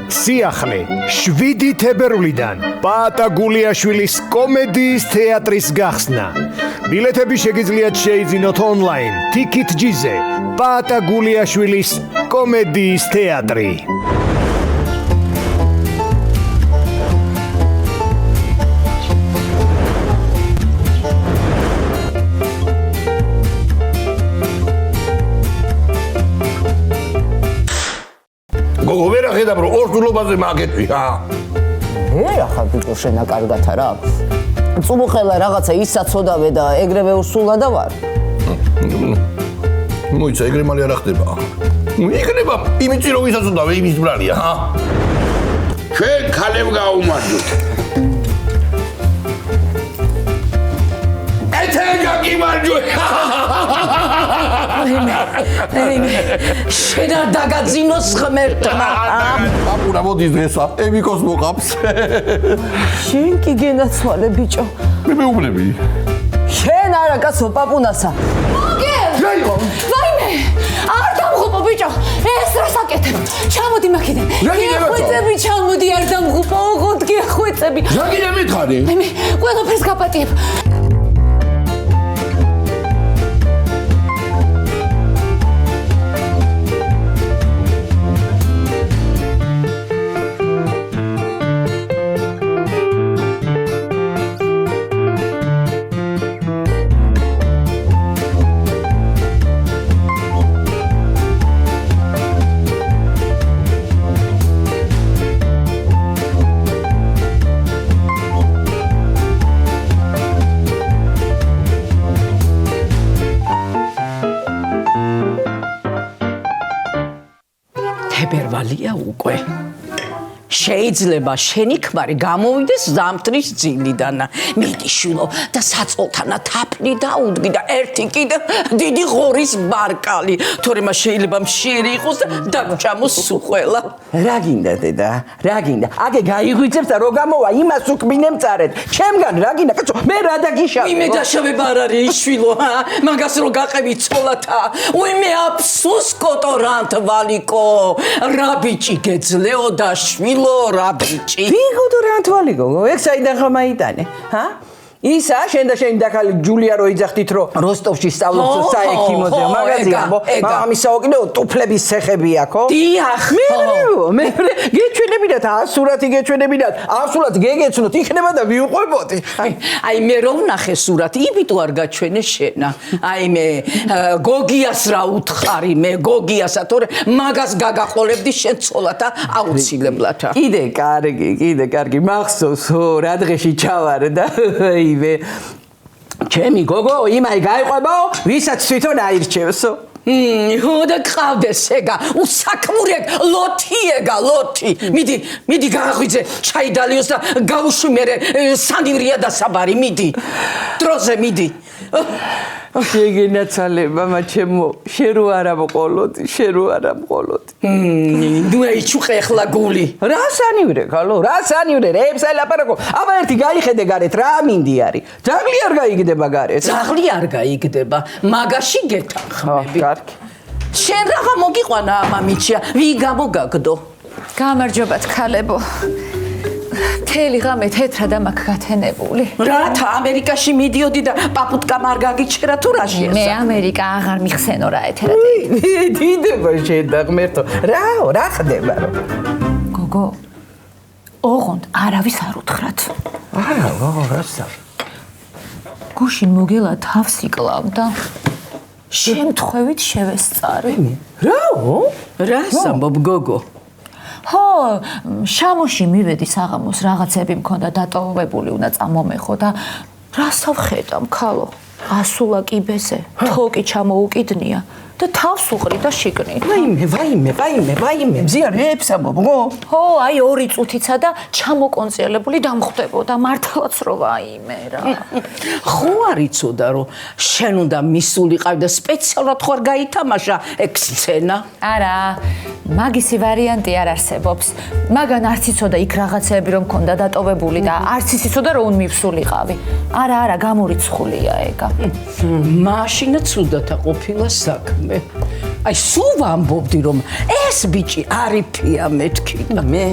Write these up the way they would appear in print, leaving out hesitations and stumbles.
სიახლე 7 თებერვლიდან პაატა გულიაშვილის კომედიის თეატრის გახსნა. ბილეთები შეგიძლიათ შეიძინოთ ონლაინ TicketJet-ზე. პაატა გულიაშვილის კომედიის თეატრი. გოგო ვერ ახედავ რომ ორსულობაზე მაგეთვი რა. მე ახლა ბიჭო შენა კარგად არა. წუმუხელა რაღაცა ისაცოდავე და ეგრევე ურსულა და ვარ. მოიცა ეგრე მალე არ ხდება. იქნება იმითი რომ ისაცოდავე იმის ბრალია ხა. ჩვენ ქალებ გაუმარჯოთ. შენა დაგაძინოს ღმერთმა. პაპურა მოდის დღესა, ემიკოს მოყავს. შენ კი გენაცვალე ბიჭო. მე მეუბნები. შენ არა კაცო პაპუნასა. მოგერ! რა იყო? ვაიმე! არ დამღუპო ბიჭო. ეს რა საკეთებ? ჩამოდი მაქედან. გეხვეწები ჩამოდი არ დამღუპო, ოღონდ გეხვეწები. რა გინდა მითხარი? მე ყველაფერს გაპატიებ. თებერვალია უკვე. შეიძლება შენი ქმარი გამოვიდეს ზამთრის ძილიდან. მიდი შვილო და საწოლთანა თაფლი დაუდგი და ერთი კიდე დიდი ღორის ბარკალი. თორემ შეიძლება მშიერი იყოს და დაგჭამოს სუხელა. რა გინდა დედა? რა გინდა? აგე გაიღვიძებს და რო გამოვა იმას უკმინე მწარეთ. ჩემგან რა გინდა? კაცო, მე რა დაგიშავე? ვიმე დაშავება არ არის შვილო, მაგას რო გაყევი ცოლათა. ვიმე აფსუს კოტორანთ ვალიკო. რა ბიჭი გეძლეო და შვილო რა ბიჭი. ვიღოდო რა თვალი გოგო, ეგ საიდან ხომ აიტანე? ჰა? ისა შენ და შენი დაქალი ჯულია რო იძახდით რომ როსტოვში სწავლობს საექიმოზე, მაგაზი ამბო. მამისაო კიდე ტუფლების ცეხებია, ხო? დიახ. მე გეჩვენებინათ, სურათი გეჩვენებინათ, სურათი გეგეცნოთ, იქნება და ვიუყვებოდი. აი მე რო ვნახე სურათი, იბიტო არ გაჩვენე შენა. აი მე გოგიას რა უთხარი, მე გოგიასა, თორე მაგას გაგაყოლებდი შენ ცოლათა აუცილებლად. კიდე კარგი, მახსოვს, რა დღეში ჩავარ და ჩემი გოგო იმაი გაიყვებო, ვისაც თვითონ აირჩევსო. ხო და ყავდეს ეგა, უსაქმური ეგ, ლოთი. მიდი გააღვიძე, ჩაი დალიოს და გავუშვი მერე სანივრია დასაბარი, მიდი. დროზე მიდი. შეგენაცვალება მაჩემო, შენ რო არა მყოლოდი. ნუ ეჩუყე ახლა გული. რა სანივრე, ხალო, რა სანივრე, რებს ელაპარაკო. აბა ერთი გაიხედე გარეთ, რა მინდი არის. ძაღლი არ გაიგდება გარეთ. ძაღლი არ გაიგდება, მაგაში გეთანხმები. კარგი. შენ რაღა მოგიყვანა მამიჩია, ვი გამოგაგდო. გამარჯობათ ქალებო. თელი ღამე თეთრა და მაგ გათენებული. რათა ამერიკაში მიდიოდი და პაპუტკამ არ გაგიჩერა თუ რა შეესა? მე ამერიკა აღარ მიხსენო რა ეთერადე. დიდება შენ და ღმერთო. რა ხდება რო? გოგო. ოღონდ არავის არ უთხრათ. არა, რასა? გუშინ მოგელა თავს იკლავდა. შემთხვევით შევესწარი. რას ამბობ გოგო? ხო, შამოში მივედი საღამოს, რაღაცები მქონდა დატოვებული, უნდა წამომეხო და რას ავხედავ ქალო? ასულა კიბეზე, თოკი ჩამოუკიდნია და თავს უყრი და შიგნით. ვაიმე, მზიარებს ამბობ. ხო, აი 2 წუთიცა და ჩამოკონწიელებული დამხვდებოდა, მართლაც რო ვაიმე რა. ხო არ იცოდა რომ შენ უნდა მისულიყავი და სპეციალურად ხარ გაითამაშა ეგ სცენა? არა, მაგისი ვარიანტი არ არსებობს. მაგან არც იცოდა იქ რაღაცები რომ მქონდა დატოვებული და არც იცოდა რომ მივსულიყავი. არა, გამორიცხულია ეგა. მაშინაც უდათა ყოფილა საქმე. აი სულ ვამბობდი რომ ეს ბიჭი არიფია მეთქი და მე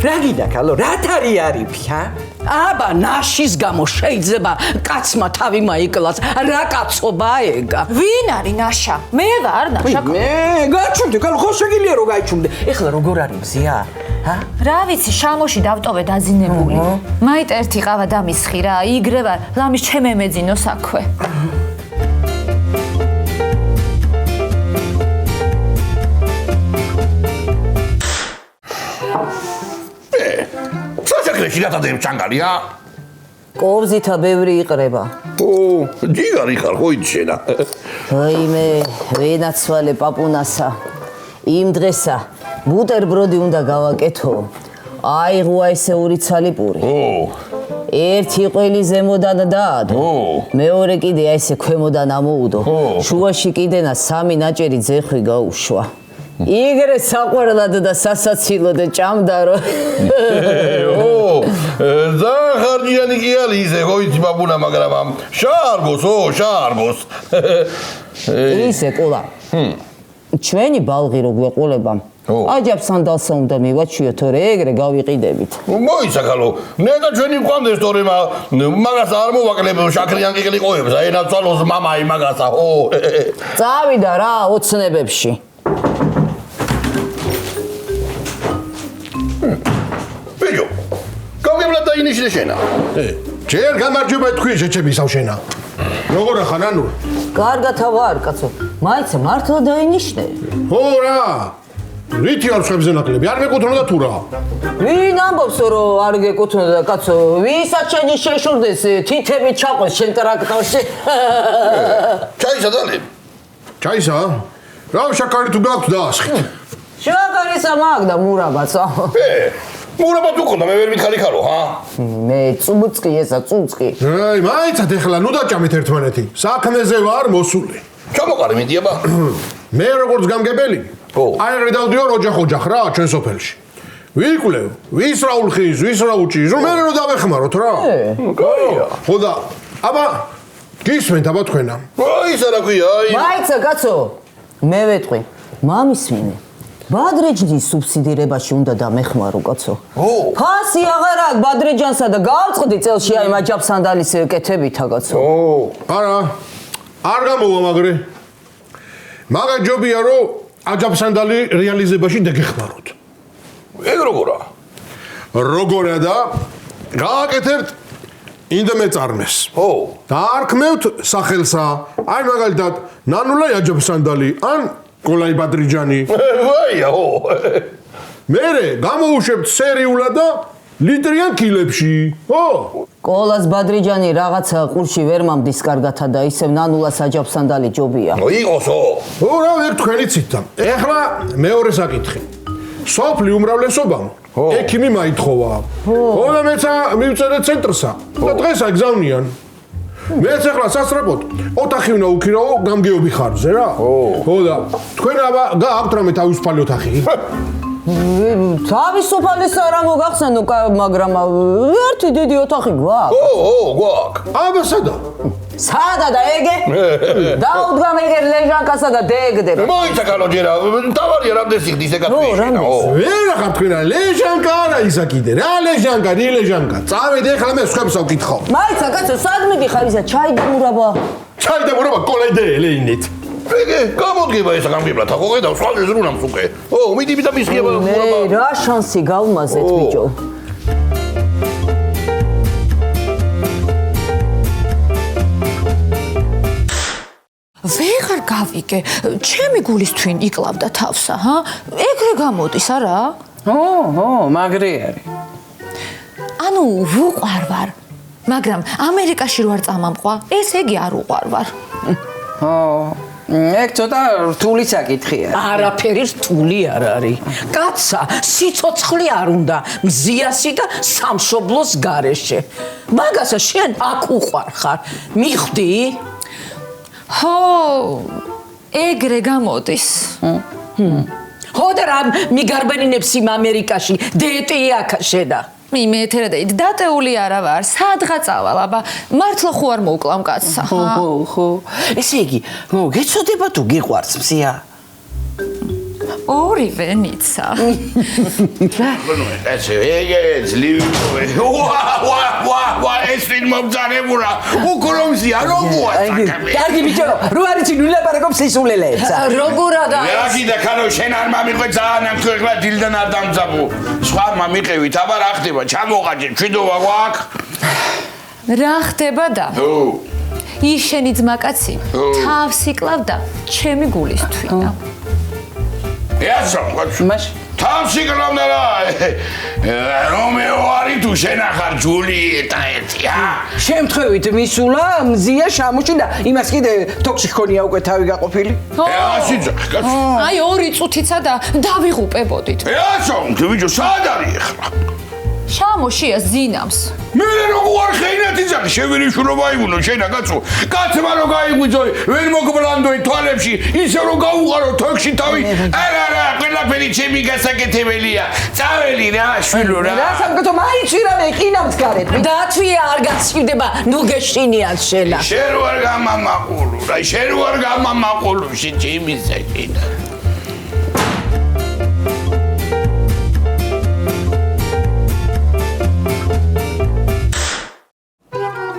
რა გიდა ქალო რათ არის არიფი ჰა აბა ნაშის გამო შეიძლება კაცმა თავი მაიკლას რა კაცობა ეგა ვინ არის ნაშა? მე ვარ ნაშა. მე გაჩუმდი ქალო ხო შეგიძლია რომ გაიჩუმდე ეხლა როგორ არის მზია ჰა რა ვიცი, შამოში დავტოვე დაზინებული. მაით ერთი ყავა დამისხი რა, იგრე ვარ, ლამის ჩემე მეძინო საქვე. საჭექრეში გადადებ ჩანგალია? კოვზითა ბევრი იყრება. ჯიგარი ხარ ხო იცენა. ვაიმე, ვენაცვალე პაპუნასა. იმ დღესა ბუტერბროდი უნდა გავაკეთო. აიღვა ესე ორი ცალიპური. ერთი ყველი ზემოდან დაადო. მეორე კიდე ესე ქვემოდან ამოუდო. შუაში კიდენა სამი ნაჭერი ძეხვი გაუშვა. იგრე საყვარლად და სასაცილოდ ჭამდა რომ ზახარჯიანი კი არის ისე ხო იცი ბაბუნა მაგრამ ამ შარგოს ისე ყოლა ჩვენი ბალღი რო გვეყოლება აჯაბ სანდალსა უნდა მივაჩიო თორე ეგრე გავიყიდებით მოიცა ხალო მე და ჩვენი მყავდეს თორე მაგას არ მოვაკლებ შაქრიან კიკილი ყოებს ენა ცვალოს მამაი მაგასა ო წავიდა რა ოცნებებში ბიჭო გავიბლა და ინიშნე შენა ჯერ გამარჯობა თქვი შეჩები სავშენა როგორ ახან ანუ კარგათა ვარ კაცო მაიცა მართლა დაინიშნე ხო რა რითი არ ხებზე ნაკლები არ მეკუთვნოდა თუ რა ვინ ამბობს რომ არ გეკუთვნოდა კაცო ვისაც შენი შეშურდეს თითები ჩაყოს შენ ტრაქტორში ჩაისა დალე ჩაისა რა შაქარი თუ გაქვს დაასხით შაქარისა მაგ და მურაბაცა მურაბა თუ ქონდა მე ვერ მითხარი ხარო ჰა მე წუწკი ესა წუწკი აი მაიცად ეხლა ნუ დაჭამეთ ერთმანეთი საქმეზე ვარ მოსული ჩამოყარი მიდიაბა მე როგორც გამგებელი აი რედავდიო ოჯახ რა ჩვენ სოფელში ვიკვლევ ვის რა ულხის ვის რა უჭის რომ მე რო დავეხმაროთ რა კაია ხო და აბა გისმენთ აბა თქვენა აი ისა რა ქვია აი მაიცა კაცო მე ვეტყვი მამის მინე ბადრეჯნის სუბსიდირებაში უნდა დამეხმარო კაცო ფასი აღარ აქვს ბადრეჯანსა და გავწყდი წელში აი მაჯაბ სანდალის კეთებითა კაცო არა არ გამოვა მაგრე მაგა ჯობია რომ აჯაბ სანდალი რეალიზებაში დაგეხმაროთ ეგ როგორა როგორა და გააკეთებთ ინდემეწარმეს და არქმევთ სახელსა აი მაგალითად ნანულა აჯაბ სანდალი ან კოლაი ბადრიჯანი ვაია ო მერე გამოუშვებთ სერიულად და ლიტრიან კილებში ო კოლას ბადრიჯანი რაღაცა ყურში ვერ მომდის კარგათა და ისევ ნანულას აჯაბ სანდალი ჯობია იყოსო ო რა ვერ თქვენი ცით ეხლა მეორე საკითხი სოფლი უმრავლესობამ ექიმი მაითხოვა ხო და მეცა მივწერე ცენტრსა და დღეს აგზავნიან მეც ახლა სასწრაფოდ ოთახი უნდა უქირაო გამგეობი ხარჯზე რა ხო და თქვენ აბა გააქვთ რამე თავისუფალი ოთახი თავისუფალის არ მოგახსენო მაგრამ ერთი დიდი ოთახი გვაქვს გვაქვს აბა სადა და ეგე დაუდგამ ეგ ლეჟანკასა და დეგდებ მოიცა კალო ჯერა თავარია რამდენი სიხდის ეგ ათვეშენა ვერ ახარ თქვენა ლეჟანკა არა ისა კიდე რა ლეჟანკა ლეჟანკა წავედი ეხლა მე სხვებს ავკითხავ მაიცა კაცო სად მიდიხარ ისა ჩაი და მურაბა კოლაიდე ლეინით ეგე გამოდგება ეს გამგებლა თახო ხედავ სხვა ზრუნამს უკვე მიდი და მისხიება მე რა შანსი გავმაზეთ ბიჭო ვეღარ გავიგე, ჩემი გულის თვინ იკლავდა თავსა, ჰა? ეგრე გამოდის არა? მაგრე არის. ანუ ვუყვარ ვარ, მაგრამ ამერიკაში რო არ წამამყვა, ესე იგი არ უყვარ ვარ. ეგ ცოტა რთული საკითხია. არაფერი რთული არ არის. კაცა, სიცოცხლე არ უნდა მზიასი და სამშობლოს გარეშე. მაგასა შენ აქ უყვარ ხარ. მიხვდი? ხო, ეგრე გამოდის. ხო და რა მიგარბენინებს იმ ამერიკაში დეტი აქ შედა. მე ეთერადაით დატეული არა ვარ, სადღაც ავალ, აბა მართლა ხო არ მოვკლავ კაცსა. ხო. ესე იგი, გეცოდება თუ გიყვარს მზია? ორივე ნიცა. ესე ეგეც ლივი. ვა, ეს ვინ მომძანებურა. უკრომზია როგორ აკეთე. კარგი ბიჭო, რო არის ვილაპარაკობ სისულელეებსა. როგორა და რაგი და ქალო შენ არ მამიყვე ძალიან ამ თქვენ დილიდან არ დამძაბო. სხვა მამიყევით, აბა რა ხდება? ჩამოყაჭე, ჩვიდობა გვაქვს. რა ხდება და? ის შენი ძმაკაცი თავს იკლავდა ჩემი გულის თვითა. ეასო, მაშ თავს იკლავდა რა. რომეო არის თუ შენ ახარ ჯულიეტა ერთია. შემთხვევით მისულა მზია შამუში და იმას კიდე თოქში ხონია უკვე თავი გაყოფილი. ეასიძა, კაცო. აი 2 წუთიცა და დავიღუპებოდით. ეასო, ბიჭო, სად არის ახლა? შამოშია ზინამს. მე როგორ ხეინათ იზახი შევირიშულობა იმუნო შენა კაცო კაცმა რო გაიგვიძო ვერ მოგბლანდოი თვალებში ისე რომ გაუყარო თოქში თავი არა ყველაფერი ჩემი გასაკეთებელია წაველი რა შვილო რა რა სამკეთო მაინც ვირავე ყინავს გარეთ. დათვია არ გაცივდება ნუ გეშინიან შელა შენ რო არ გამამაყულო რა შენ რო არ გამამაყულო ჩემი საკინა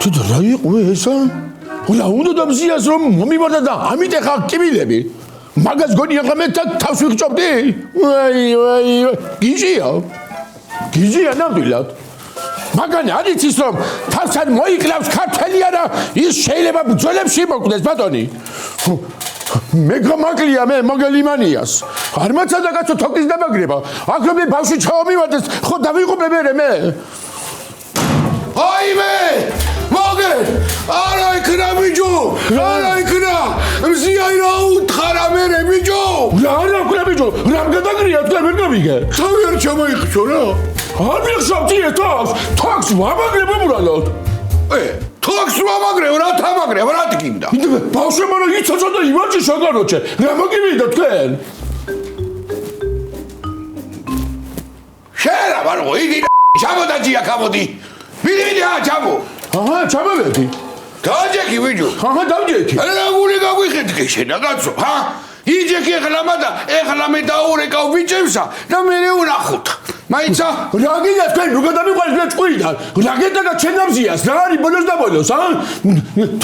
თუ რა იყო ესა? რა უნდა დამზიას რომ მომიმართა და ამით ახლა კიბილები? მაგას გონი ახლა მე თავს ვიხჭობდი? ვაი, გიჟია ნამდვილად. მაგანი არის ის რომ თავსად მოიკლავს ქართველი არა ის შეიძლება ბრძოლებში მოკვდეს ბატონი. მე გამაკლია მე მოგელიმანიას. არ მაცადა კაცო თოკის დამაგრება. აქ რომ მე ბავშვი ჩავმივარდეს ხო დავიღუპე მე. აიმე მოგე არა იქნა ბიჭო არა იქნა მზია რა უთხარა მე ბიჭო რა ქნა ბიჭო რა გადაგრია თქვენ ვერ გამიგე თავი არ ჩამოიხშო რა არ მიხსოვდი თოქს ვამაგრებ უბრალოდ თოქს ვამაგრებ რა თამაგრებ რა თქიმდა ბავშვებმა რა იცოცა და იმაჩი შეგაროჩე რა მოგივიდა თქვენ შერა ბარღო იგი ჩამოდაჯია კამოდი მიდი ჩამო აჰა ჩამოვედი დაჯექი ვიჯო აჰა დავჯექი რა გული გაგვიხეთქე შენა კაცო ჰა იჯექი ეხლა მე დაურეკავ ბიჭებსა და მე უნახოთ მაიცა რა გინდა თქვენ რო გადამიყვანეთ მე ჭყვიდან რა გინდა და ჩემ დამზიას რა არის ბოლოს და ბოლოს ა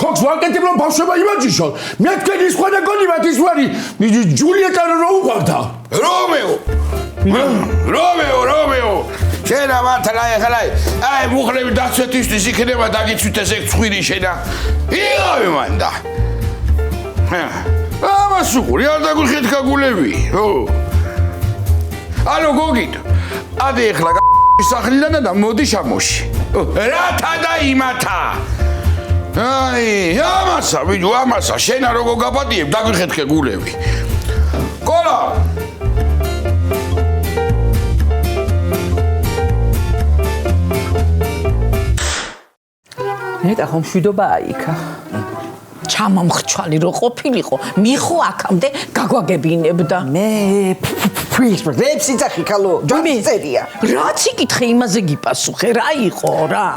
თოქს ვაკეთებ რომ ბავშვება იმაჯიშონ მე თქვენი სხვა და გონივათ ის ვარი ჯულიეტა რო უყვარდა რომეო შენა მართლა ეხლა აი მუხლები დაცვეთისთვის იქნება დაგიცვით ეს ცხვირი შენა იღავი მანდა ამას უყური არ დაგვიხეთქა გულები ხო ალო გოგით ადი ეხლა სახლიდან და მოდი შამოში რათა და იმათა აი ამასა ვიჯო ამასა შენა როგორ გაპატიებ დაგვიხეთქე გულები კოლა ნეტა ხომ შვიდობა აიქა. ჩამომხჩვალი რო ყოფილიყო მიხო აქამდე გაგვაგებინებდა მე ფრეებს იცახი ქალო ჯამწერია რაც იკითხე იმაზე გიპასუხე რა იყო რა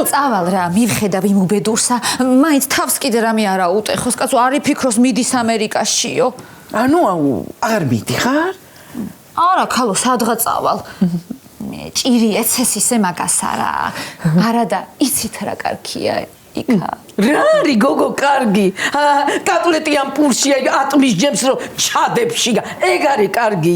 წავალ რა მივხედავ იმ უბედურსა მაინც თავს კიდე რამე არა უტეხოს კაცო არი ფიქროს მიდის ამერიკაშიო ანუ აღარ მიდიხარ არა ქალო სადღაც წავალ მე ჭირი ეცეს ისე მაგას არა და იცით რა კარგია იქა რა არის გოგო კარგი კატლეტი ამ პურსია ატმის ჯემს რომ ჩადებში ეგ არის კარგი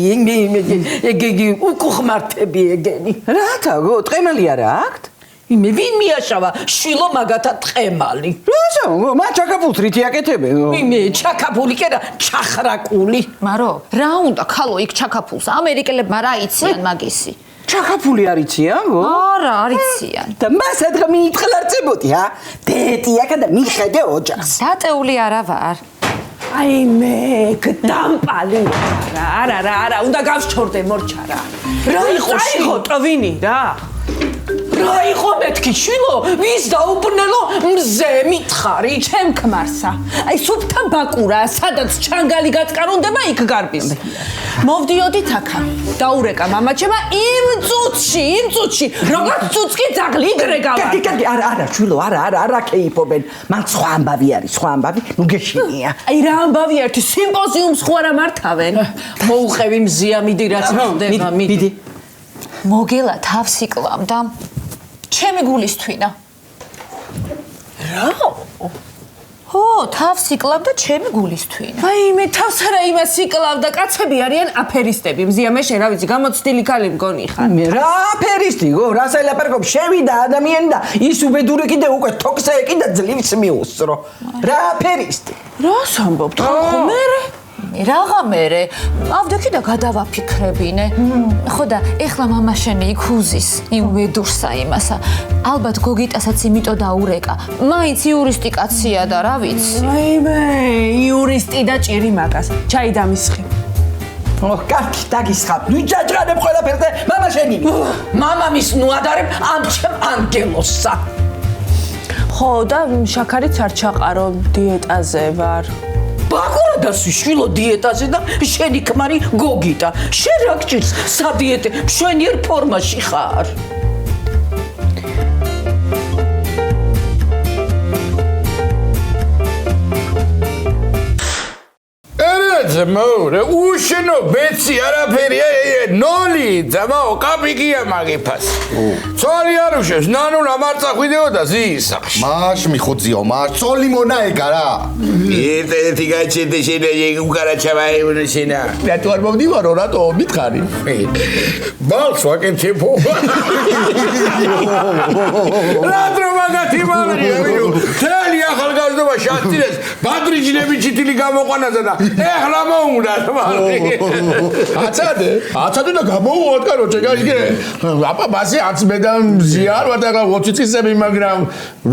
ეგ უკუხმართები ეგენი რათა გო ტყემალი არა აქვთ იმე ვინ მიაშავა შვილო მაგათა ტყემალი როცა მა ჩაკაპულთრით აკეთებენ იმე ჩაკაპული კი არა ჩახრაკული მარო რა უნდა ქალო იქ ჩაკაპულს ამერიკელებმა რა იციან მაგისი ჩაკაპული არიციან გო არა არიციან და მას ადღა მიიტყლარწებოდი დეტი აქა და მიხედე ოჯახს დატეული არა ვარ აი მე გდამპალი არა უნდა გავშორდე მორჩა რა იყო ტოვინი რა რა იყო მეთქი შვილო? ვის დაუბრუნელო მზე მითხარი? ჩემ ქმარსა. აი სუფთა ბაკურა, სადაც ჩანგალი გაწკარუნდება იქ გარბის. მოვდიოდით აქა. დაურეკა მამაჩემა იმ წუთში, როგორც წუთკი ძაღლი გრეგავა. კარგი, არა, შვილო, არა ქეიფობენ. მან სხვა ამბავი არის, ნუ გეშინია. აი რა ამბავი ერთი სიმპოზიუმს ხო არა მართავენ? მოუყევი მზია მიდი რაც ხდება, მიდი. მოგელა თავს იკლავდა. ჩემი გულის თვითა. რა? ო, თავს იკლავდა ჩემი გულის თვითა. აი მე თავს არა იმას იკლავდა, კაცები არიან აფერისტები. მზია მე შენ რა ვიცი, გამოცდილი ქალი მგონი ხარ. რა აფერისტი გო, რა საელაპარაკობ, შევიდა ადამიანი და ის უბედური კიდე უკვე თოქსა ეკიდა ძლივს მიუსწრო. რა აფერისტი? რას ამბობთ? ხო მე რაღა მერე ავდექი და გადავაფიქრებინე. ხო და ეხლა მამა შენი იქ უზის იმ ვედურსა იმასა. ალბათ გოგიტასაც იმიტომ დაურეკა. მაინც იურისტი კაცია და რა ვიცი. ვაიმე, იურისტი და ჭირი მაგას. ჩაი დამისხი. კარგი, დაგისხავ. ნუ ჯაჯღანებ ყველაფერზე, მამა შენი. მამამის ნუ ადარებ ამ ჩემ ანგელოსსა. ხო და შაქარიც არ ჩაყარო, დიეტაზე ვარ. ბაკურა დასვი შვილო დიეტაზე და შენი ქმარი გოგიტა. შენ რა გჭირს სადიეტე? მშვენიერ ფორმაში ხარ. მორე უშენო ბეცი არაფერია ნოლი ძამაო კაპიკია მაგიფას ცოლი არ უშევს ნანულა მარცა ხვიდეოდა ზისახში მაშ მიხოძიო მაშ ცოლი მონა ეგა რა ერთი გაჩენდე შენა უკარა ჩავაეუნე შენა რატო არ მომდივარო რატო მითხარი ბალს ვაკეთებო რატო მაგათი მალია ვინო თელი ახალგაზრდობა შასტილეს ბადრიჯნები ჩიტილი გამოყვანაზე და ეხლა მოუნდა აცადე და გამოვუოთ კაროჩე გაიგე აპა ბასი არც მე და მზია არ ვარ და 20 წისები მაგრამ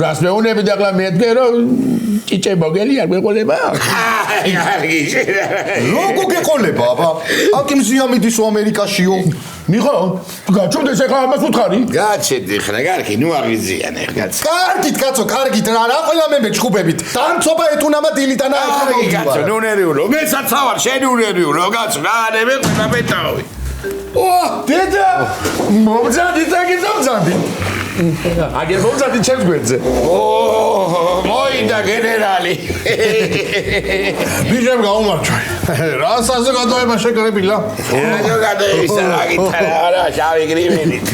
რას მეუნები და ახლა მეთქე რომ ჭიჭე მოგელი არ მეყოლება როგორ გეყოლება აბა აკი მზია მიდისო ამერიკაშიო ნიხო გაჩვდეს ახლა ამას უთხარი გაჩენდი ხლა კარგი ნუ აღიზიანე კაც კარგით კაცო კარგით რა ყველა მე მეჩხუბებით დამცობა ეთუნამა დილიტანა კარგი კაცო ნუ ნერვიულო მეცაც ავარ შენ უნერვიულო კაცო რა ნები ყველა მეტავი ო დედა მომძადი დაგიძამძადი აგერ მომძადი ჩემს გვერდზე ო მოიდა გენერალი ბიჭებს გაუმარჯვე რა საზოგადოება შეკრებილა რა გადაისა რა გითარა არა შავი გრიმენით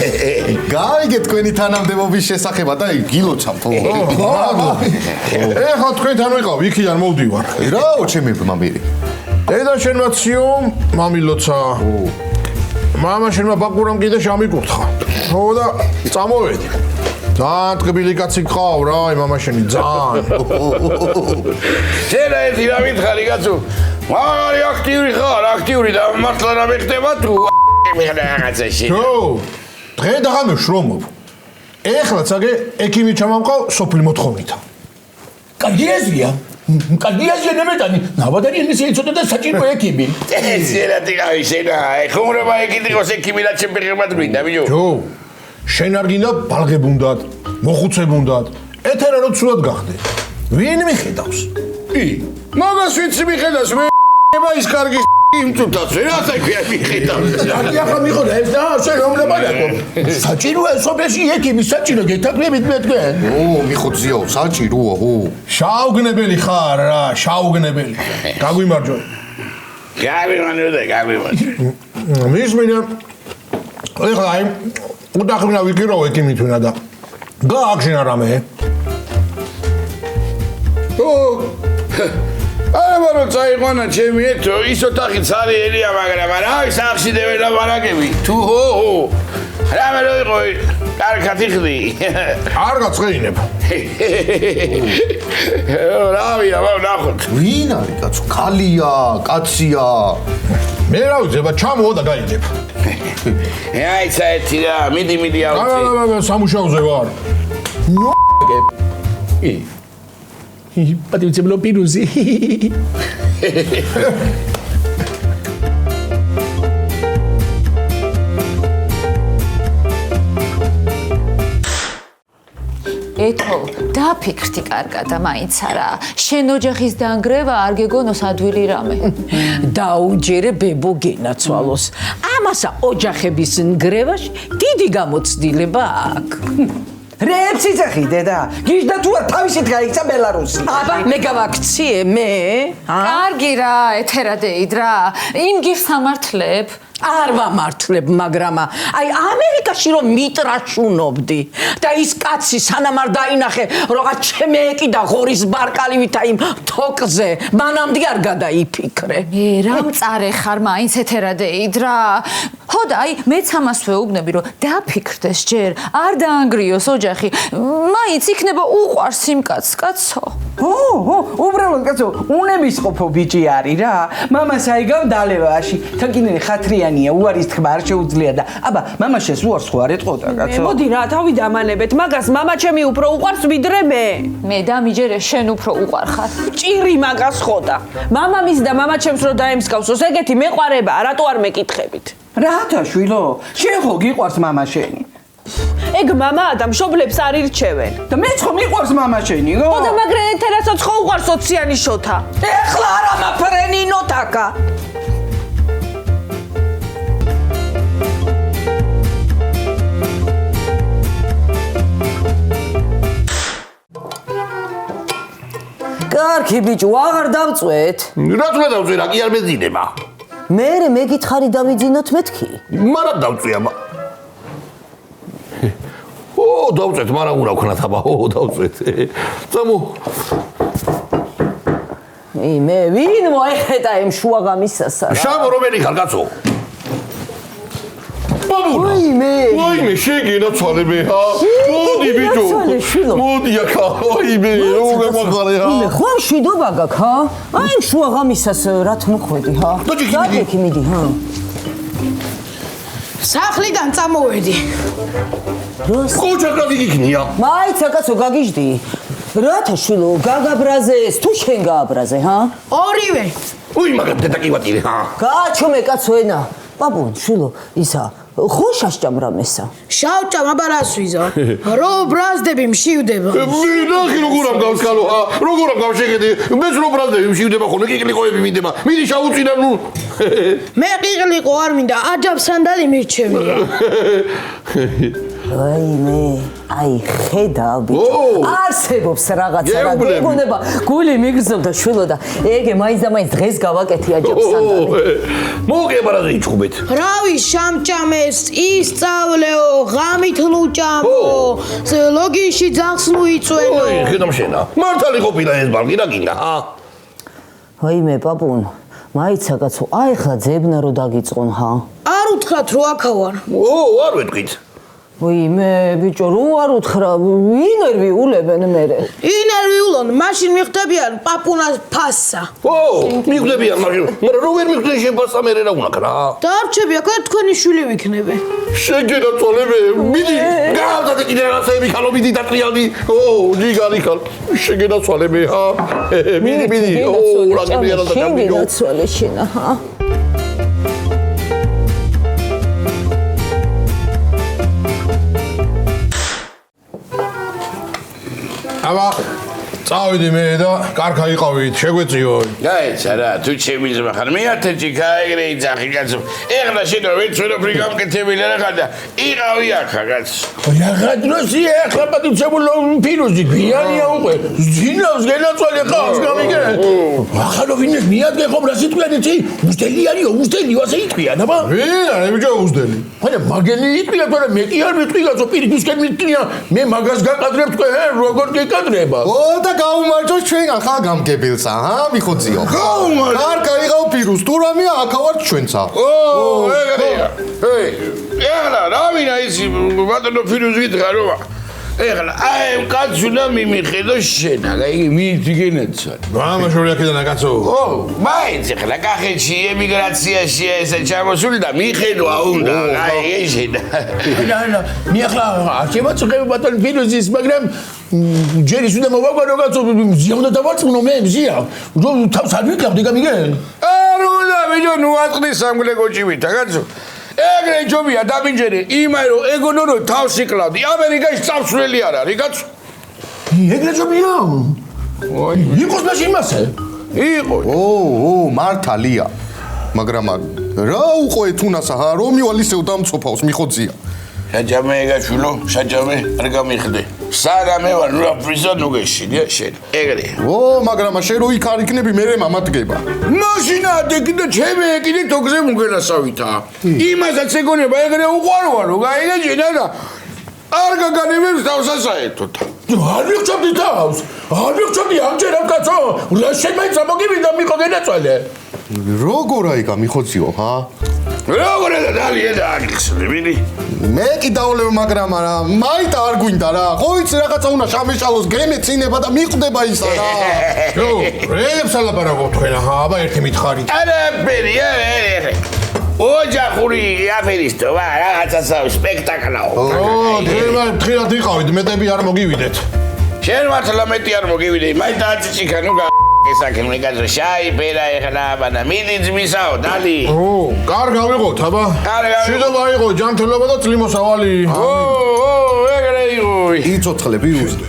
გავიგე თქვენი თანამდებობის შესახება და გილოცავთ ეხლა თქვენთან ვიყავ იქიდან მოვდივარ რაო ჩემი მამირი დედა შენმაციო მამილოცა მამა შენმა ბაკურამ კიდე შემიკურთხა ხო და წამოვედი ძალიან ტკბილი კაცი გყავ რა აი მამა შენი ძალიან შენ ერთი რა მითხარი კაცო მაგარი აქტიური და მართლა რა მეხდება თუ მიხდა რაღაცაში ხო დღე და ღამე შრომობ ეხლა წაგე ექიმი ჩამამყავ სოფლი მოთხოვნითა კარგიაზია ნემეტანი ნაბადარი იმის ეცოდა და საჭირო ექიმი ესერათი გავი შენა ხუმრობა ეკიდროს ექიმი და ჩემპირებად გვინდა ბიჭო ჯო შენ არ გინდა ბალღებუნდად მოხუცებუნდად ეთერა რო ცუდად გახდე ვინ მიხედავს კი მაგას ვიცი მიხედავს მე ის კარგი იმწუთაც რაცა ქვია მიხედავს აი ახლა მიყოდა ეს და შენ რომლება დაკო საჭიროა სოფელში ექიმი საჭირო გეთაკლებით მე თქვენ ო მიხოძიო საჭიროა ო შაუგნებელი ხარ რა შაუგნებელი გაგვიმარჯვე გავიმარჯვე მის მინა ეხლა აი უდახრინა ვიკირო ექიმი თუნა და გააგშინა რამე ო არა წაიყვანა ჩემი ეთო ის ოთახი ცალიერია მაგრამ აი სახში დეველა ვარაგები თუ ჰო რამე რო იყო კარგად იხდი არ გაწყეინებ რავია ნახოთ ვინ არის კაცო ქალია კაცია მე რა ვიცი ბა ჩამოვა და გაიგებ აი საერთი რა მიდი ავწი არა სამუშაოზე ვარ პატივცემლო პირუზი ეთო, დაფიქრდი კარგად და მაინც არა. შენ ოჯახის დანგრევა არ გეგონოს ადვილი რამე. დაუჯერე ბებო გენაცვალოს. ამასა ოჯახების ნგრევაში დიდი გამოცდილება აქვს. რეებს იცახი დედა გიჟდა თუ თავისით გაიქცა ბელარუსი აბა მე გავაქციე მე კარგი რა ეთერადეიდ რა იმ გირს ამართლებ არ ვამართლებ მაგრამ აი ამერიკაში რომ მიტრაშუნობდი და ის კაცი სანამ არ დაინახე რაღაც ჩემი ეკიდა ღორის ბარკალივით აი თოკზე მანამდე არ გადაიფიქრე მე რა მწარე ხარ მაინც ეთერადეიდ რა ხო და აი მეც ამას ვეუბნები რომ დაფიქრდეს ჯერ არ დაანგრიოს ოჯახი მაინც იქნება უყვარს იმ კაცს კაცო უბრალოდ კაცო უნებისყოფო ბიჭი არის რა მამას აიგავ დალევაში თაკინენი ხათრიანია უარის თქმა არ შეუძლია და აბა მამაშეს უარს ხო არ ეტყოდა კაცო მოდი რა თავი დამანებეთ მაგას მამა ჩემი უფრო უყვარს ვიდრე მე დამიჯერე შენ უფრო უყვარხარ ჭირი მაგას ხოდა მამამის და მამა ჩემს რო დაემსგავსოს ეგეთი მეყარება რატო არ მეკითხებით რათა შვილო შენ ხო გიყვარს მამა შენი ეგ მამაა და მშობლებს არ ირჩევენ და მეც ხო მიყვარს მამა შენი ხო და მაგრამ ეთერასაც ხო უყვარს ოციანი შოთა ეხლა არა მაფრენი ნოტაკა კარგი ბიჭო აღარ დავწვეთ რაც მე დავწვი რა კი არ მეძინება მე მეკითხარი დავიძინოთ მეთქი მაგრამ დავწვია დავწვეთ მაგრამ უნდა ვქნათ აბა დავწვეთ წამო მე ვინ მოეხედა იმ შუაღამისას შამო რომელი ხარ კაცო ვაიმე შეგინაცვალე მე ხა მოდი ბიჭო მოდი ახლა ვაიმე როგორ მაგარი ხა იმე ხო შვიდობა გაქვს ხა აი შუაღამისას რათ მოხვედი ხა დაგეკი მიდი ხა სახლიდან წამოვედი კოჩა გიგიქნია მაიცა კაცო გაგიჟდი რათა შვილო გაგაბრაზეს თუ შენ გააბრაზე ხა ორივე უი მაგრამ დედაკივატირე ხა გააჩომე კაცო ენა პაპუნ შვილო ისა ხო შაშჭამრამესა შავჭამ აბა რას ვიზა რო ბრაზდები მშივდება მე ნახი როგორ ამ გავსკალო ხა როგორ ამ გავშეგედი მეც რო ბრაზდები მშივდება ხოლმე კიკლიკოები მინდება მიდი შაუწინა ნუ მე ყიყლიყო არ მინდა აჯაბ სანდალი მირჩევია ვაიმე აი ხედავ ბიჭო არსებობს რაღაცა რა გეგონება გული მიგრძნობდა შვილო და ეგე მაინც და მაინც დღეს გავაკეთი აჯაბ სანდალი მოგება რა იჩხუბეთ რავი შამჭამეს ისწავლეო ღამით ლუჭამო ლოგინში ძახს ლუიწვენო ოი ხედავ შენა მართალი ყოფილა ეს ბალკი რა გინდა ვაიმე პაპუნ მაიცა კაცო აი ხა ძებნა რო დაგიწყონ ხა არ უთხრათ რო აქავარ არ ვეთქვით ვაიმე ბიჭო რო არ უთხრა ინერვი ულებენ მერე ინერვიულონ მაშინ მიხდებიან პაპუნას ფასსა მიხდებიან მაშინ მაგრამ რო ვერ მიხდები შენ ფასსა მერე რა უნდა ქნა დარჩები აქ თქვენი შვილი ვიქნები შეგენაცვალე მიდი გავდადე კიდე რაღაცები ხალო მიდი დატრიალდი ჯიგარი ხალ შეგენაცვალე მე ჰა მიდი რა გიბერა და შეგენაცვალე შენა ჰა აბა წავიდი მე და კარგა იყავით შეგვეწიო გაეცა რა თუ ჩემი ძმა ხარ მე ათეჭი გაიგრე იძახი კაცო ეხლა შენ რა ვეც ვერაფერი გამკეთებელი რა ხარ და იყავი ახლა კაცო რა დროსი ეხლა პატუცებულო ფირუზი გვიანია უკვე ძინავს გენაცვალე ყავს გამიგე ახლა ვინმე მიადგე ხომ რა სიტყვიან იცი უსტელი არისო უსტელი ასე იტყვიან აბა ვინ არის ბიჭო უსტელი ხოდა მაგენი იტყვია თორე მე კი არ მიტყვი კაცო პირიქისკენ მიტყვია მე მაგას გაკადრებ თქვენ როგორ გეკადრება და გაუმარჯოს ჩვენგან ხა გამგებელსა ჰა მიხოძიო გაუმარჯო კარგა იყავ პირუს თუ რამეა აქავარ ჩვენცა ეგრეა ეხლა რა ვინა ისი ბატონო ფირუზი გითხრა რა ეხლა აი კაცო და მიმიხედო შენა აი მიგენაცვალე გამაშორია კიდენა კაცო მაინც ეხლა კახეთში ემიგრაციაში ესე ჩამოსული და მიხედვა უნდა აი ეშენა მე ახლა შემოწყვე ბატონ ფირუზის მაგრამ ჯერი სულ მოვაგვარო კაცო მზია უნდა დავარწმუნო მე მზია თავს არ ვიკლავდი გამიგე არ უნდა ბიჭო ნუ აწყდი სამგლე კოჭივით კაცო ეგრე ჯობია დამინჯერე იმაი რომ ეგონო რომ თავს იკლავდი ამერიკაში წავსვლელი არ არის კაცო ეგრეჯობია. იყოს მაშინ იმასე. იყო. მართალია. მაგრამ რა უყო ეთუნასა რომ მივალ ისევ დამწოფავს მიხოძია. საჯამე ეგაშულო, საჯამე არ გამიხდე. სანამე ვარ რა ფრიზა ნუგეშინია შენ. ეგრე. მაგრამ შენ რო იქ არ იქნები მე მამადგება. მაშინა დეკიდა ჩემი ეკიდე თოგზე მუგელასავითა. იმასაც ეგონება ეგრე უყარვარო, გაიგეჯენა და არ გაგანებებს თავსა საერთოდ. არ მიხჩობდი თავს. არ მიხჩობდი ამჯერად კაცო. რა შენ მაინც ამოგივიდა მიყო გენაწვალე. როგორ აიგა მიხოძიო, ჰა? როგორ და დალია და აგიხსნები. მე კი დაოლევ მაგრამ არა, მაიტა არ გვინდა რა. ხო იცი რაღაცა უნდა შამეშალოს გემეცინება და მიყვდება ისა რა. რეებს ალაპარაკობ თქვენ ახლა, აბა ერთი მითხარით. არაფერი, ოჯახური აფერისტობა, რაღაცა სპექტაკლაო. დღემა თხილად იყავით, მეტები არ მოგივიდეთ. შენ მართლა მეტი არ მოგივიდე, მაინც აწიჩიკა ნუ ესაკენ მეკაცო შაი პერა ეხლა აბანა მიდი ძმისაო დალი. კარგ ავიღოთ, აბა. შედობა იყო, ჯანმრთელობა და წლიმოსავალი. ეგრე იყო. იცოცხლები უზდე.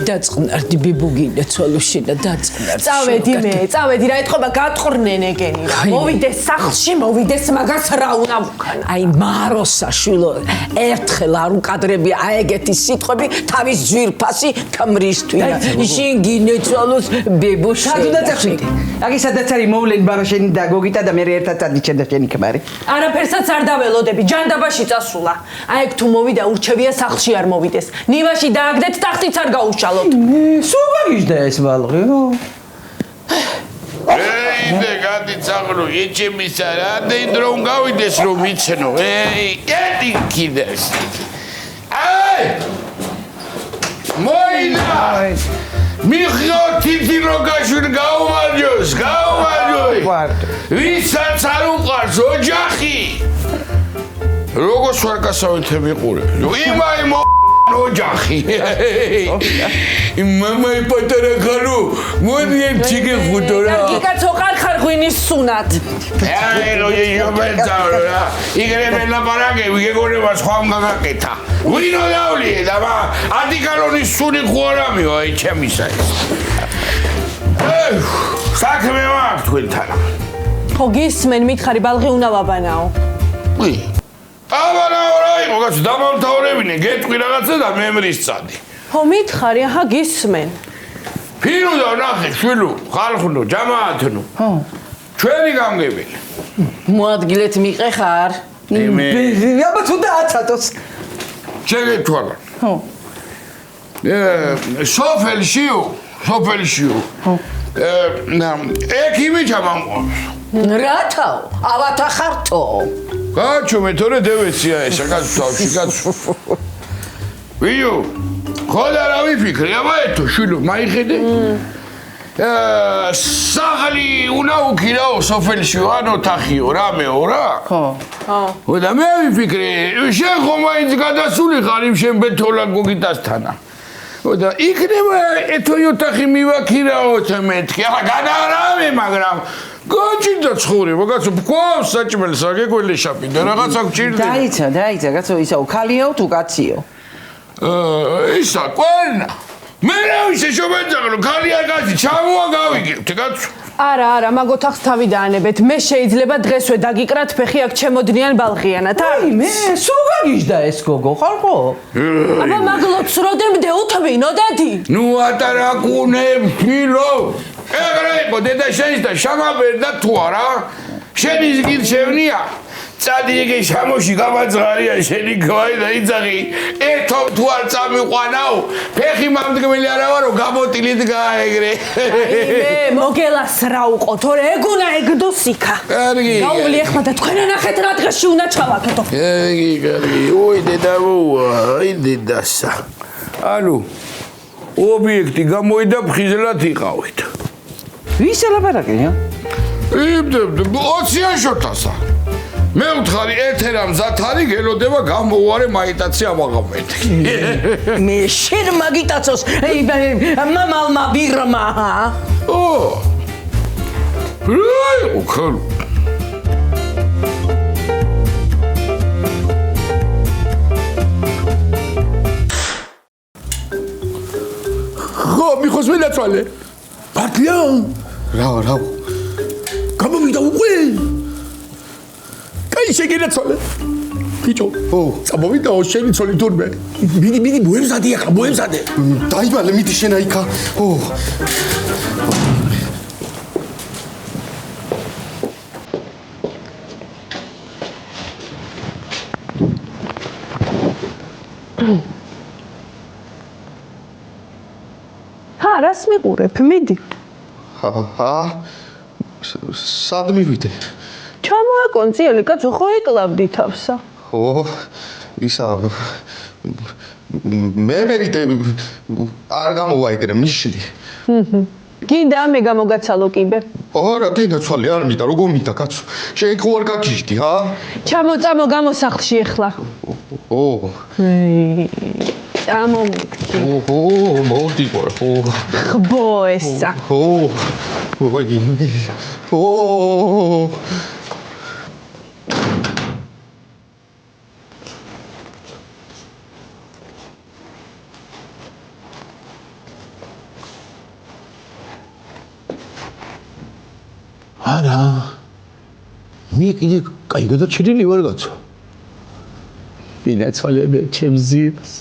დაწყნარდი ბიბუგინე ცოლუშინა დაწყნარდი. წავედი რა ეთქობა გატყრნენ ეგენი რა. მოვიდეს სახლში, მოვიდეს მაგას რა უნდა ვქანა. აი მაროსა შვილო ერთხელ არ უკადრები აეგეთი სიტყვები თავის ძვირფასი თმრისთვის. შინ გინეცვალოს ბებოშე. სად უნდა წახშიდი? აგი სადაც არის მოვლენ ბარაშენი და გოგიტა და მე ერთად წადიჩენ და შენი ქმარი. არაფერსაც არ დაველოდები, ჯანდაბაში წასულა. აი ეგ თუ მოვიდა ურჩევია სახლში არ მოვიდეს. ნივაში დააგდეთ ტახტიც არ გაუშალოთ. სულ გაგიჟდა ეს ბალღი. ეიდე გადი წაღლო ეჩემისა რამდენი დრო გავიდეს რომ ვიცნო. კეთი კიდეს. აი! მოინა! მიხო თითი როგაშურ გაუმარჯოს. ვისაც არ უყარს ოჯახი. როგორ ვარკასავით მიყურე. იმაი ოჯახი. მამაი პატარა ხარო, მოდი ერთი გეხუტო რა. კი კაცო ყარხარ ღვინის სუნად. აი რო იუბენცაო რა. იგრე ლაპარაკები გეგონება სხვამ გაგაკეთა. ვინო დავლიე და ადიკალონის სუნი ხوارამიო აი ჩემისა ეს. საქმე ვარ თქვენთან. ხო გისმენ მითხარი ბალღი უნდა ვაბანაო. ვი აბანაო რა იყო კაცო დამამთავრებინე გეტყვი რაღაცა და მემრის წადი. ხო მითხარი აჰა გისმენ. ფირო და ნახე შვილო ხალხნო ჯამაათნო. ხო ჩვენი გამგებელი. მოადგილეთ მიყეხარ. აბა თუ დააცატოს. შეგეთვალა. ხო. სოფელშიო. ხო. ექიმი ჩამამყობს. რათაო? ავათა ხართო. გაჩო მე თორე დევეცია ესა კაცო თავში კაცო. ვიო ხოდა რა ვიფიქრე აბა ეთო შვილო მაიხედე. საღალი უნდა უკირაო სოფელშიო ან ოთახიო რამეო რა. ხო და მე ვიფიქრე შენ ხომ მაინც გადასული ხარ იმ შენ ბეთოლა გოგიტასთანა. და იქნება ეთო ოთახი მივაქირაო მეთქი ახლა გადაარავე მაგრამ გაჭირდა ცხოვრება კაცო გვყავს საჭმელი საგეგველი შაპი და რაღაცა გჭირდება. დაიცა კაცო ისა უქალიაო თუ კაციო. ისა ყვერნა მე რა ვიცი შობენძაღლო ქალია კაცი ჩამოა გავიგებთ კაცო. არა მაგ ოთახს თავი დაანებეთ. მე შეიძლება დღესვე დაგიკრათ ფეხი აქ ჩემოდნიან ბალღიანად. აი მე სულ გაგიჟდა ეს გოგო ხალხო. აბა მაგლოც როდემდე უთვინო დადი. ნუ ატარაკუნე ფილო. ეგრე იყო დედა შენის და შამაბერ და თუ არა შენი ზგირჩევნია წადი ეგ შამოში გამაძღარია შენი გვაი და იცაღი ერთო თუ არ წამიყვანაო ფეხი მამდგმელი არა ვარო გამოტილით გაეგრე მე მოგელას რა უყო თორე ეგუნა ეგდოსიკა კარგი გაუვლი ახლა და თქვენ ნახეთ რა დღეში უნდა ჩავაკეთო კარგი ой დედა აი დედასა ანუ ობიექტი გამოიდა ფხიზლად იყავით ვის ელაპარაკია? ოციან შოთასა. მე ვთხარი ეთერა მზათარი გელოდება გამოვარე მაიტაცი ამაღამეთქი. მე შენ მაგიტაცოს მამალმა ბირმა. ო. რა იყო ხალ? ხო, მიხოს ვენაცვალე. პარტია? რა. გამომიდა უკვე. კაი შეგენაცვალე. ბიჭო, წამოვიდა შენი ცოლი თურმე. მიდი, მოემზადე ახლა, მოემზადე. დაიბალე, მიდი შენ აიქა. რას მიყურებ? მიდი. სად მივიდე? ჩამოაკონცი, ელიკაცო, ხო ეკლავდი თავსა. ისა მე მერიდე არ გამოვაიგრე ნიშნი. გინდა მე გამოგაცალო კიბე. არა, დედაცვალე არ მინდა, როგორ მინდა კაცო. შენ ხო არ გაგიჟდი, ჰა? ჩამოწამო გამოსახლში ახლა. წამომიქცი. მოდი ყო. ხბო ესა. არა. მე კიდე კაი გადაჭრილი ვარ კაცო. ვინაცვალე მე ჩემს ძილს.